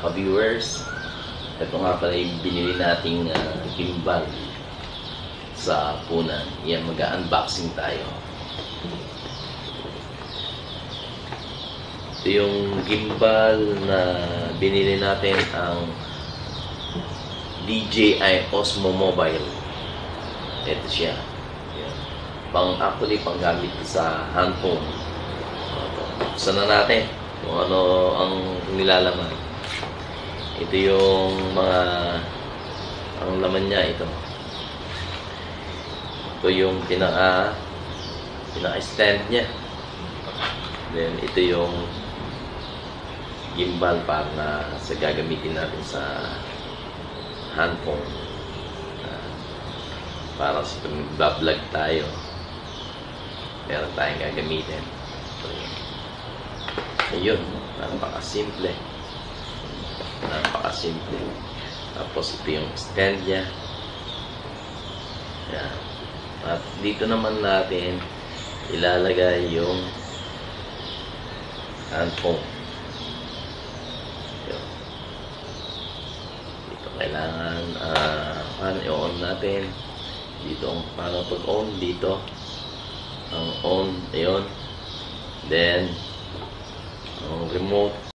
ka-viewers. Ito nga pala yung binili nating gimbal sa punan. Yan, mag-unboxing tayo. Ito yung gimbal na binili natin, ang DJI Osmo Mobile. Ito siya. Yan. Actually, panggamit sa handphone. Buksan na natin kung ano ang nilalaman. Ito yung ang laman niya, ito. Ito yung pinaka-stand niya. Then, ito yung gimbal para sa gagamitin natin sa handphone. Para sa pag-vlog tayo, meron tayong gagamitin. So, ayun, napaka-simple. Napaka-simple. Tapos ito yung stand niya. Yan. At dito naman natin ilalagay yung handphone. Yun. Dito kailangan i-on natin. Dito paano pag-on. Dito ang on. Ayun. Then ang remote